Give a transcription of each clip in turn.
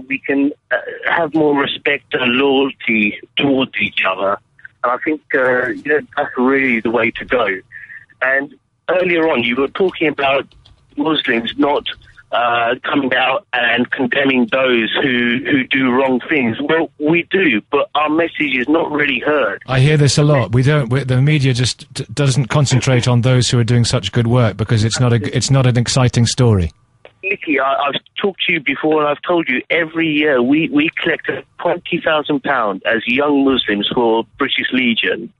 we can have more respect and loyalty towards each other. And I think that's really the way to go. And earlier on, you were talking about Muslims not coming out and condemning those who do wrong things. Well, we do, but our message is not really heard. I hear this a lot. The media just doesn't concentrate on those who are doing such good work because it's not an exciting story. Nicky, I've talked to you before, and I've told you every year we collect £20,000 as young Muslims for British Legion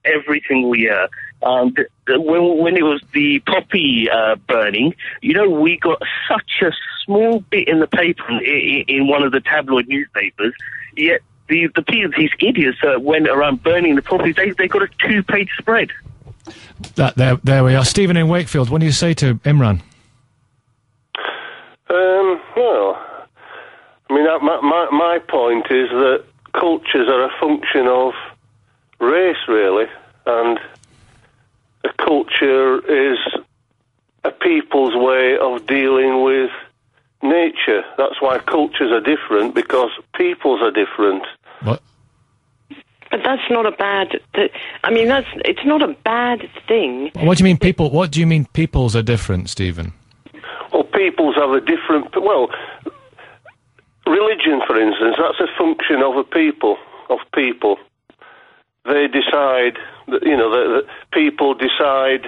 every single year. And when it was the poppy burning, we got such a small bit in the paper in one of the tabloid newspapers. Yet the people, these idiots that went around burning the poppies, they got a 2-page spread. There we are. Stephen in Wakefield, what do you say to Imran? Well, I mean, my point is that cultures are a function of race, really, and a culture is a people's way of dealing with nature. That's why cultures are different, because peoples are different. What? But that's not a bad... it's not a bad thing. What do you mean people? What do you mean peoples are different, Stephen? Well, peoples have a different... Well, religion, for instance, that's a function of a people, They decide, that people decide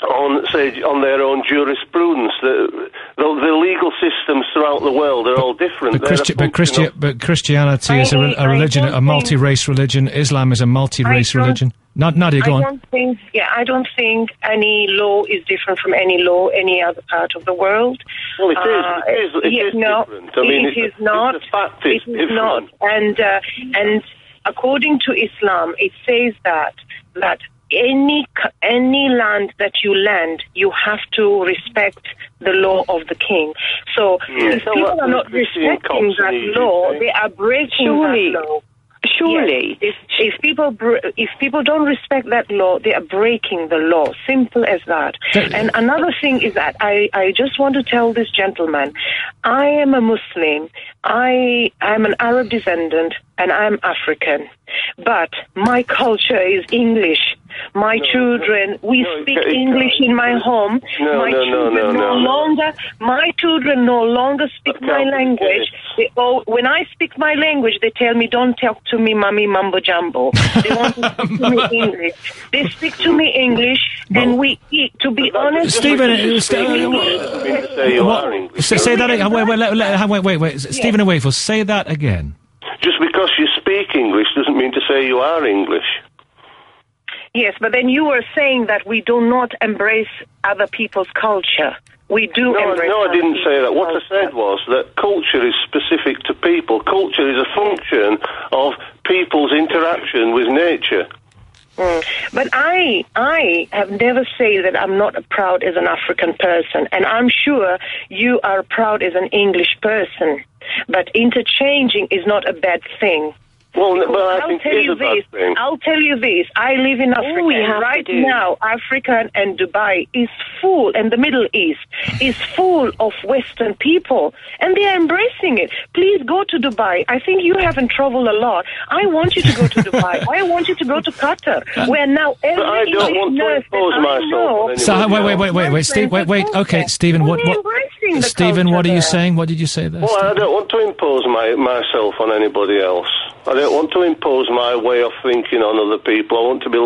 on their own jurisprudence. The legal systems throughout the world are all different. But Christianity is a religion, a multi-race religion. Islam is a multi-race religion. Nadia, go on. I don't think any law is different from any law any other part of the world. Well, it is different. I mean, it is not. The fact is different. Not. And according to Islam, it says that any land that you land, you have to respect the law of the king. So if people are not respecting that law, they are breaking that law. Surely, yes. If people don't respect that law, they are breaking the law. Simple as that. And another thing is that I just want to tell this gentleman, I am a Muslim. I'm an Arab descendant, and I'm African. But my culture is English. My children, we speak English in my home. My children no longer speak my language. When I speak my language, they tell me, don't talk to me, mummy, mumbo jumbo. They want to speak to me English. They speak to me English, and we eat. To be honest, Stephen, say that again. Wait. Stephen and Wakefield, say that again. Just because you speak English doesn't mean to say you are English. Yes, but then you were saying that we do not embrace other people's culture. We do embrace. No, I didn't say that. What I said was that culture is specific to people. Culture is a function of people's interaction with nature. But I have never said that I'm not proud as an African person, and I'm sure you are proud as an English person. But interchanging is not a bad thing. Well, I think it is a bad thing. I'll tell you this. I live in Africa. Right now, Africa and Dubai is full, and the Middle East is full of Western people, and they are embracing it. Please go to Dubai. I think you haven't traveled a lot. I want you to go to Dubai. I want you to go go to Qatar, where now every I don't want to impose myself on anybody. Wait. Okay, Stephen, Stephen, what are you saying? What did you say there? Well, I don't want to impose myself on anybody else. I don't want to impose my way of thinking on other people. I want to be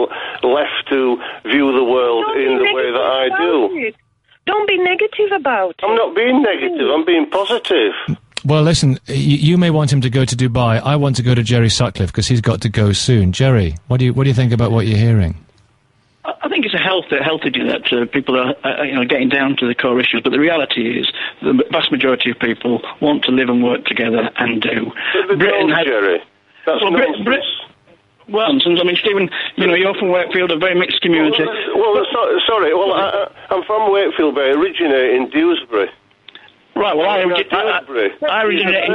left to view the world in the way that I do. Don't be negative about it. I'm not being negative. I'm being positive. Well, listen, you may want him to go to Dubai. I want to go to Jerry Sutcliffe because he's got to go soon. Jerry, what do you think about what you're hearing? I think it's a healthy do that. People are getting down to the core issues, but the reality is the vast majority of people want to live and work together and do. Britain has, Jerry. That's nonsense. Well, I mean, Stephen, you're from Wakefield, a very mixed community. Sorry. Well, I'm from Wakefield, but I originate in Dewsbury. Right. right. Well, I originated.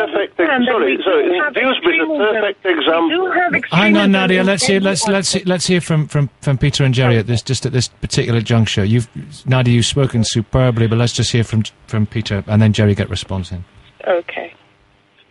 Dewsbury's a perfect example. Hang on, Nadia. Let's hear from Peter and Jerry at this particular juncture. Nadia, you've spoken superbly, but let's just hear from Peter, and then Jerry get response in. Okay.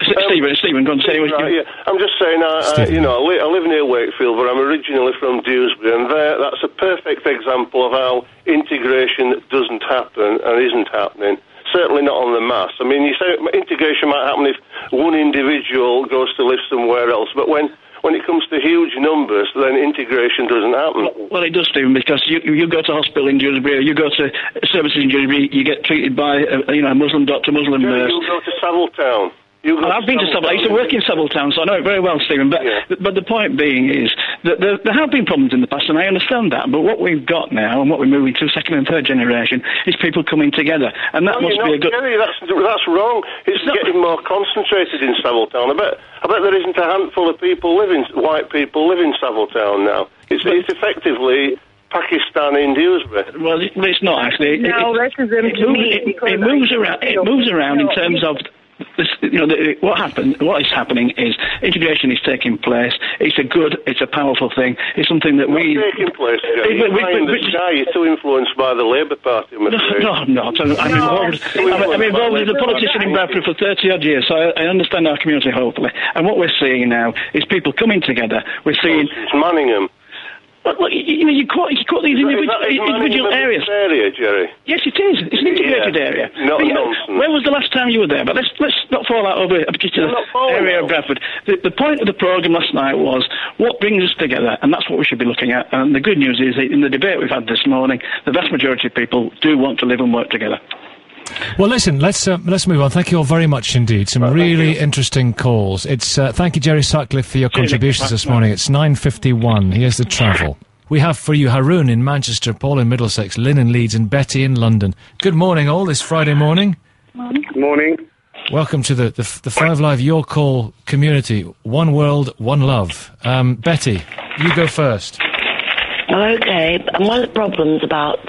Stephen, go on, say what you... I'm just saying, I live near Wakefield, but I'm originally from Dewsbury, and that's a perfect example of how integration doesn't happen and isn't happening. Certainly not on the mass. I mean, you say integration might happen if one individual goes to live somewhere else, but when it comes to huge numbers, then integration doesn't happen. Well, it does, Stephen, because you go to hospital in Dewsbury, you go to services in Dewsbury, you get treated by a Muslim doctor, Muslim nurse. You go to Saviltown. I've been to Savile. I used to work in Saviltown, so I know it very well, Stephen. But the point being is that there have been problems in the past, and I understand that. But what we've got now, and what we're moving to second and third generation, is people coming together, and that must be a good. Jerry, that's wrong. It's getting more concentrated in Saviltown. I bet there isn't a handful of white people live in Saviltown now. It's effectively Pakistan in Dewsbury. Well, it's not actually. It moves around. It moves around in terms of. What is happening is integration is taking place. It's a powerful thing. It's something that taking place, Jerry. You're too influenced by the Labour Party, I'm afraid. No, I'm not. I'm involved as a politician in Bradford for 30-odd years, so I understand our community, hopefully. And what we're seeing now is people coming together. We're seeing... It's Manningham. Well, you quote these individual areas. Area, Jerry? Yes, it is. It's an integrated area. Not nonsense. When was the last time you were there? But let's not fall out over a particular area of Bradford. The point of the programme last night was what brings us together, and that's what we should be looking at. And the good news is that in the debate we've had this morning, the vast majority of people do want to live and work together. Well, listen, let's move on. Thank you all very much indeed. Some really interesting calls. It's thank you, Jerry Sutcliffe, for your contributions this morning. It's 9:51. Here's the travel. We have for you Haroon in Manchester, Paul in Middlesex, Lynn in Leeds, and Betty in London. Good morning, all. This Friday morning. Morning. Welcome to the 5 Live Your Call community. One world, one love. Betty, you go first. Okay, and one of the problems about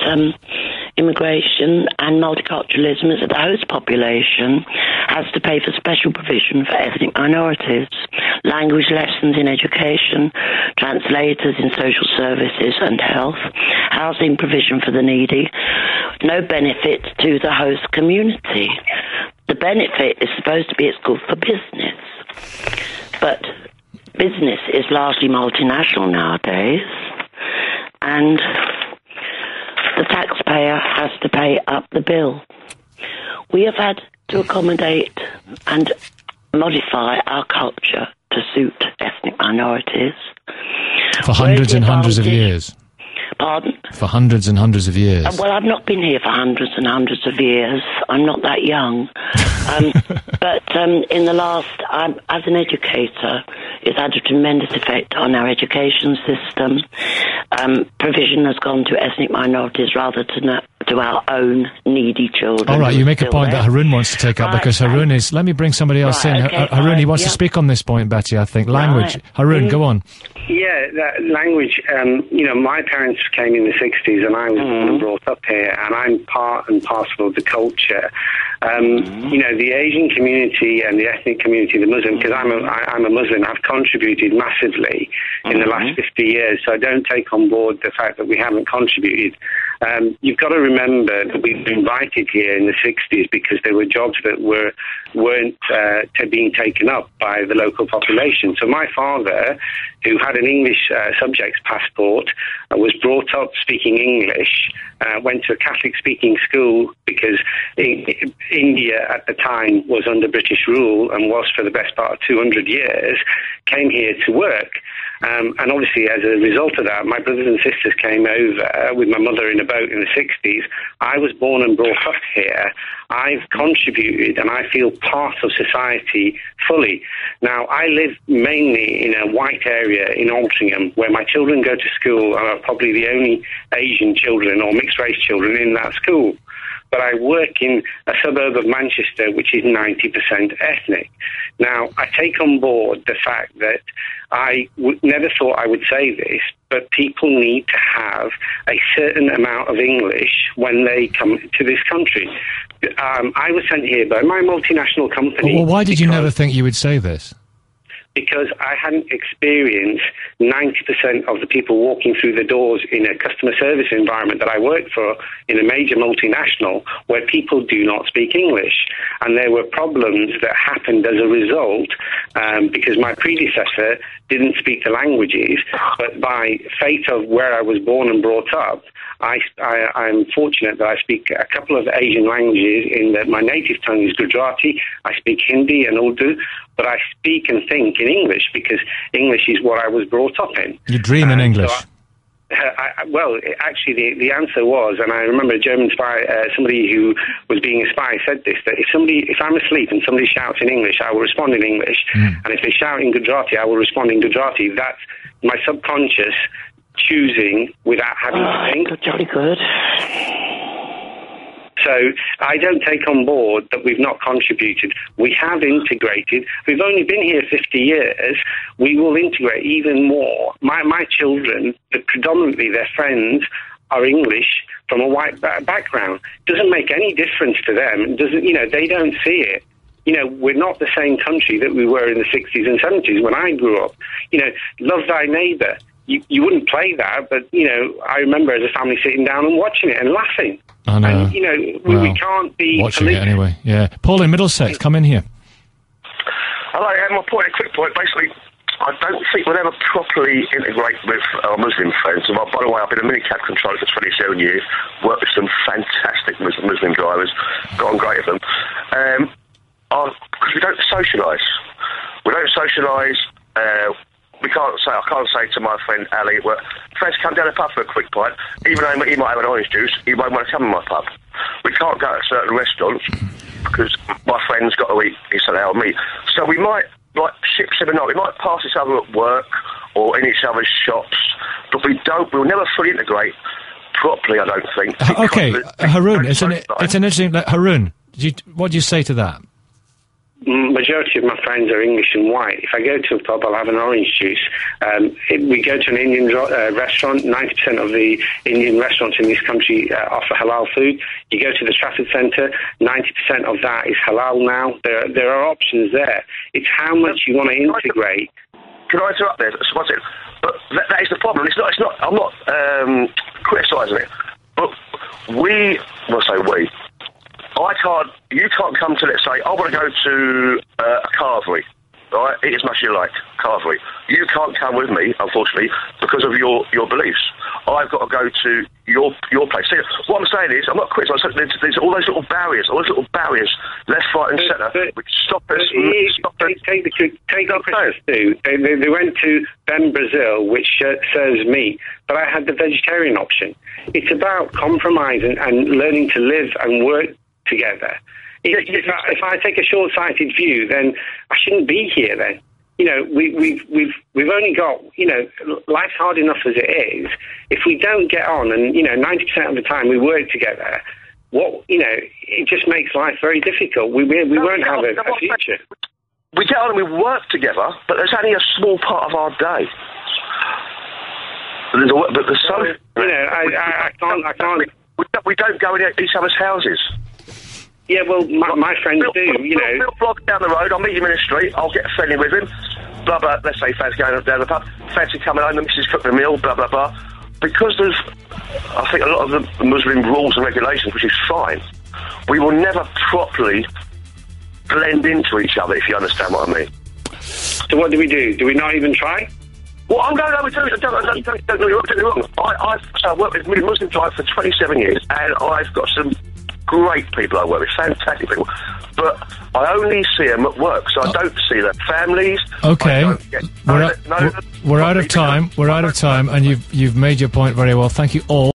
immigration and multiculturalism is that the host population has to pay for special provision for ethnic minorities, language lessons in education, translators in social services and health, housing provision for the needy, no benefit to the host community. The benefit is supposed to be it's good for business, but business is largely multinational nowadays, and the taxpayer has to pay up the bill. We have had to accommodate and modify our culture to suit ethnic minorities. For hundreds and hundreds of years. Pardon? For hundreds and hundreds of years. Well, I've not been here for hundreds and hundreds of years. I'm not that young. But in the last, as an educator, it's had a tremendous effect on our education system. Provision has gone to ethnic minorities rather to our own needy children. All right, you make a point that Haroon wants to take up, because Haroon is... Let me bring somebody else in. Okay, Haroon, he wants to speak on this point, Betty, I think. Language. Right. Haroon, go on. Yeah, that language, my parents came in the 60s and I was born and brought up here, and I'm part and parcel of the culture. The Asian community and the ethnic community, the Muslim, because I'm a Muslim, have contributed massively in the last 50 years, so I don't take on board the fact that we haven't contributed. You've got to remember that we were invited here in the 60s because there were jobs that weren't being taken up by the local population. So my father, who had an English subjects passport, was brought up speaking English, went to a Catholic-speaking school because India at the time was under British rule and was for the best part of 200 years, came here to work. And obviously, as a result of that, my brothers and sisters came over with my mother in a boat in the 60s. I was born and brought up here. I've contributed and I feel part of society fully. Now, I live mainly in a white area in Altrincham, where my children go to school and are probably the only Asian children or mixed-race children in that school. But I work in a suburb of Manchester, which is 90% ethnic. Now, I take on board the fact that I never thought I would say this, but people need to have a certain amount of English when they come to this country. I was sent here by my multinational company. Well, why did you never think you would say this? Because I hadn't experienced 90% of the people walking through the doors in a customer service environment that I worked for in a major multinational where people do not speak English. And there were problems that happened as a result because my predecessor didn't speak the languages, but by fate of where I was born and brought up, I'm fortunate that I speak a couple of Asian languages in that my native tongue is Gujarati. I speak Hindi and Urdu, but I speak and think in English because English is what I was brought up in. You dream in English? So actually, the answer was, and I remember a German spy, somebody who was being a spy said this, that if I'm asleep and somebody shouts in English, I will respond in English. And if they shout in Gujarati, I will respond in Gujarati. That's my subconscious choosing without having to think. Jolly good. So I don't take on board that we've not contributed. We have integrated. We've only been here 50 years. We will integrate even more. My children, predominantly their friends, are English from a white background. Doesn't make any difference to them. They don't see it. We're not the same country that we were in the 60s and 70s when I grew up. Love thy neighbour. You wouldn't play that, but, I remember as a family sitting down and watching it and laughing. I know. And, we can't be... Watching it anyway, yeah. Paul in Middlesex, come in here. Hello, my point, a quick point. Basically, I don't think we'll ever properly integrate with our Muslim friends. And by the way, I've been a mini-cab controller for 27 years, worked with some fantastic Muslim drivers, got on great with them. Because we don't socialise. We don't socialise... I can't say to my friend Ali, well, friends, come down the pub for a quick pint. Even though he might have an orange juice, he won't want to come in my pub. We can't go to certain restaurants because my friend's got to eat his halal meat. So we might, like ships in the night, we might pass each other at work or in each other's shops, but we'll never fully integrate properly, I don't think. Okay, Haroon, it's an interesting... Haroon, what do you say to that? Majority of my friends are English and white. If I go to a pub, I'll have an orange juice. We go to an Indian restaurant. 90% of the Indian restaurants in this country offer halal food. You go to the Trafford Centre, 90% of that is halal now. There are options there. It's how much you want to integrate. Can I interrupt there? But that is the problem. It's not. I'm not criticising it. But you can't come to, let's say, I want to go to a carvery, right? Eat as much as you like, carvery. You can't come with me, unfortunately, because of your beliefs. I've got to go to your place. See, what I'm saying is, I'm not criticising, there's all those little barriers, left, right and centre, which stop us. Take the Christmas do. They went to Ben Brazil, which serves meat, but I had the vegetarian option. It's about compromise and learning to live and work together. If I take a short-sighted view, then I shouldn't be here. Then, we've only got, life's hard enough as it is. If we don't get on, and 90% of the time we work together, it just makes life very difficult. We won't have a future. We get on and we work together, but there's only a small part of our day. I can't. We don't go in each other's houses. Yeah, well, my friends do, We'll block down the road, I'll meet him in the street, I'll get friendly with him, blah, blah, let's say Faz going down the pub, fancy coming home, the missus cooked the meal, blah, blah, blah. Because there's, I think, a lot of the Muslim rules and regulations, which is fine, we will never properly blend into each other, if you understand what I mean. So what do we do? Do we not even try? Well, I'm going over to don't get me wrong. I've worked with Muslim tribes for 27 years, and I've got some great people I work with, fantastic people. But I only see them at work, so I don't see their families. Okay, we're out of time. We're out of time, and you've made your point very well. Thank you all.